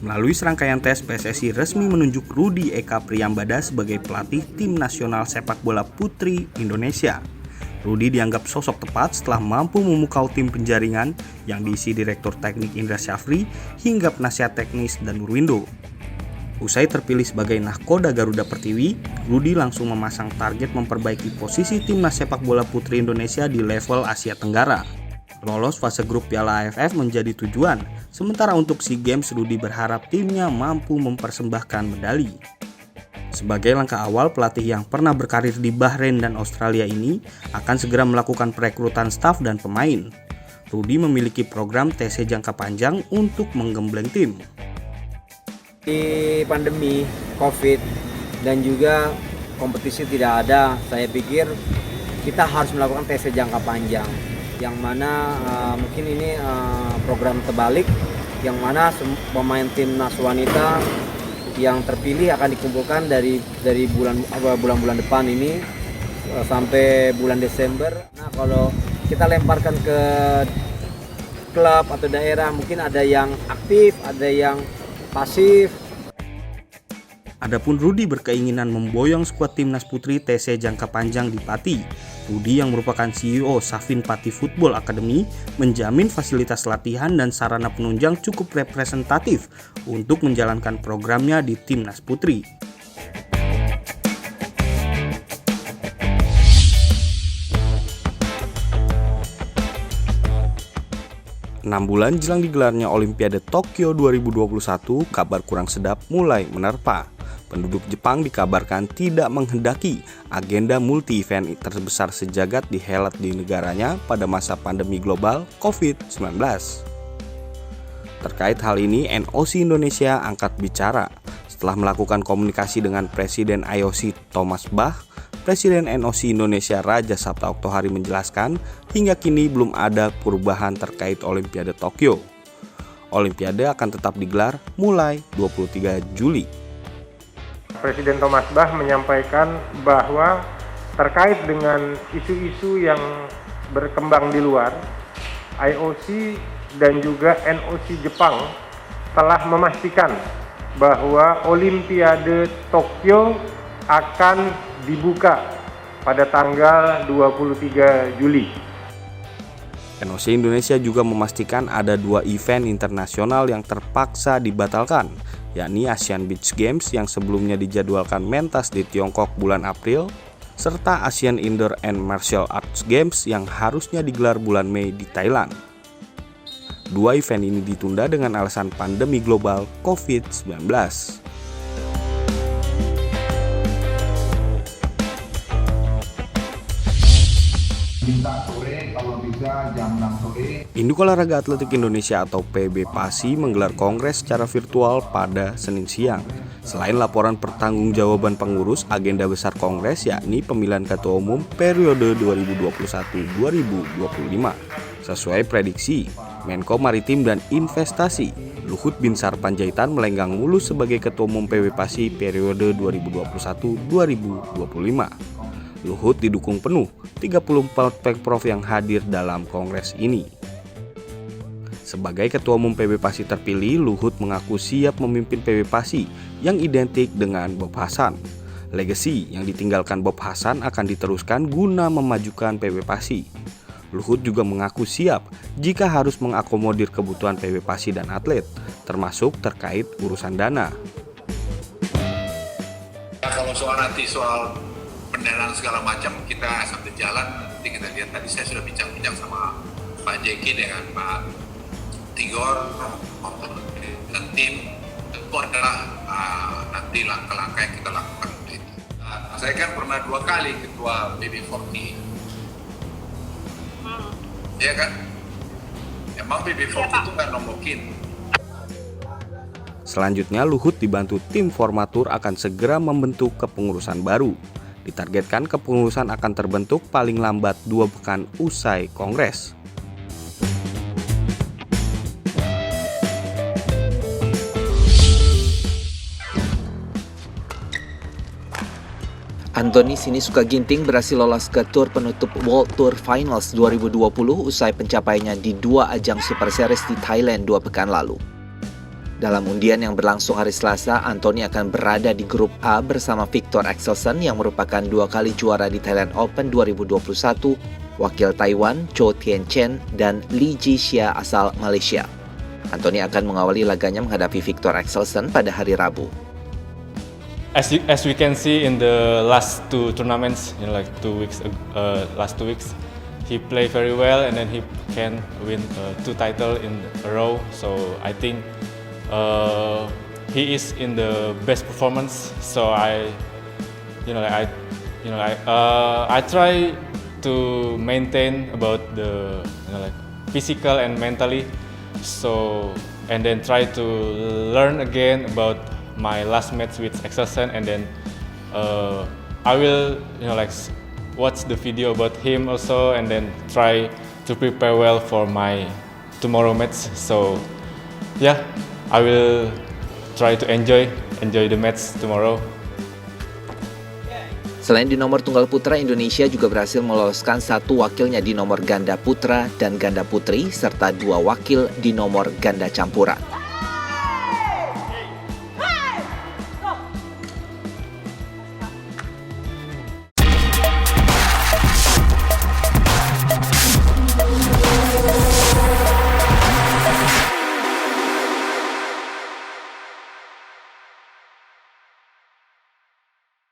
Melalui serangkaian tes, PSSI resmi menunjuk Rudi Eka Priyambada sebagai pelatih tim nasional sepak bola putri Indonesia. Rudi dianggap sosok tepat setelah mampu memukau tim penjaringan yang diisi Direktur Teknik Indra Syafri hingga penasihat teknis Dan Nurwindo. Usai terpilih sebagai nahkoda Garuda Pertiwi, Rudi langsung memasang target memperbaiki posisi timnas sepak bola putri Indonesia di level Asia Tenggara. Lolos fase grup Piala AFF menjadi tujuan, sementara untuk SEA Games Rudi berharap timnya mampu mempersembahkan medali. Sebagai langkah awal, pelatih yang pernah berkarir di Bahrain dan Australia ini akan segera melakukan perekrutan staf dan pemain. Rudi memiliki program TC jangka panjang untuk menggembleng tim. Di pandemi COVID dan juga kompetisi tidak ada, saya pikir kita harus melakukan TC jangka panjang. Yang mana mungkin ini program terbalik, yang mana pemain timnas wanita yang terpilih akan dikumpulkan dari bulan-bulan depan ini sampai bulan Desember. Nah, kalau kita lemparkan ke klub atau daerah, mungkin ada yang aktif, ada yang pasif. Adapun Rudi berkeinginan memboyong skuad timnas putri TC jangka panjang di Pati. Rudi yang merupakan CEO Safin Pati Football Academy menjamin fasilitas latihan dan sarana penunjang cukup representatif untuk menjalankan programnya di timnas putri. Enam bulan jelang digelarnya Olimpiade Tokyo 2021, kabar kurang sedap mulai menerpa. Penduduk Jepang dikabarkan tidak menghendaki agenda multi-event terbesar sejagat dihelat di negaranya pada masa pandemi global COVID-19. Terkait hal ini, NOC Indonesia angkat bicara. Setelah melakukan komunikasi dengan Presiden IOC Thomas Bach, Presiden NOC Indonesia Raja Sabta Oktohari menjelaskan hingga kini belum ada perubahan terkait Olimpiade Tokyo. Olimpiade akan tetap digelar mulai 23 Juli. Presiden Thomas Bach menyampaikan bahwa terkait dengan isu-isu yang berkembang di luar, IOC dan juga NOC Jepang telah memastikan bahwa Olimpiade Tokyo akan dibuka pada tanggal 23 Juli. NOC Indonesia juga memastikan ada 2 event internasional yang terpaksa dibatalkan, yakni Asian Beach Games yang sebelumnya dijadwalkan mentas di Tiongkok bulan April, serta Asian Indoor and Martial Arts Games yang harusnya digelar bulan Mei di Thailand. 2 event ini ditunda dengan alasan pandemi global COVID-19. Induk Olahraga Atletik Indonesia atau PB PASI menggelar kongres secara virtual pada Senin siang. Selain laporan pertanggungjawaban pengurus, agenda besar kongres yakni pemilihan ketua umum periode 2021-2025. Sesuai prediksi, Menko Maritim dan Investasi Luhut Binsar Panjaitan melenggang mulus sebagai ketua umum PB PASI periode 2021-2025. Luhut didukung penuh 34 pekprov yang hadir dalam kongres ini. Sebagai ketua umum PB PASI terpilih, Luhut mengaku siap memimpin PB PASI yang identik dengan Bob Hasan. Legasi yang ditinggalkan Bob Hasan akan diteruskan guna memajukan PB PASI. Luhut juga mengaku siap jika harus mengakomodir kebutuhan PB PASI dan atlet, termasuk terkait urusan dana. Kalau soal pendanaan segala macam, kita sambil jalan nanti kita lihat. Tadi saya sudah bincang-bincang sama Pak Jeki dengan Pak Tigor dan tim. Itu adalah nanti langkah-langkah yang kita lakukan untuk itu. Saya kan pernah 2 kali ketua BB40, ya kan? Emang BB40 itu nggak nombokin. Selanjutnya, Luhut dibantu tim formatur akan segera membentuk kepengurusan baru. Ditargetkan kepengurusan akan terbentuk paling lambat 2 pekan usai kongres. Anthony Sinisuka Ginting berhasil lolos ke tur penutup World Tour Finals 2020 usai pencapaiannya di 2 ajang Super Series di Thailand 2 pekan lalu. Dalam undian yang berlangsung hari Selasa, Anthony akan berada di grup A bersama Viktor Axelsen yang merupakan 2 kali juara di Thailand Open 2021, wakil Taiwan Cho Tien Chen, dan Lee Ji-xia asal Malaysia. Anthony akan mengawali laganya menghadapi Viktor Axelsen pada hari Rabu. As we can see in the last 2 tournaments, like last 2 weeks, he played very well and then he can win 2 titles in a row. So I think he is in the best performance. So I try to maintain about the physical and mentally. So and then try to learn again about my last match with Axelsen, and then I will watch the video about him also, and then try to prepare well for my tomorrow match. So yeah, I will try to enjoy the match tomorrow. Selain di nomor tunggal putra, Indonesia juga berhasil meloloskan 1 wakilnya di nomor ganda putra dan ganda putri, serta 2 wakil di nomor ganda campuran.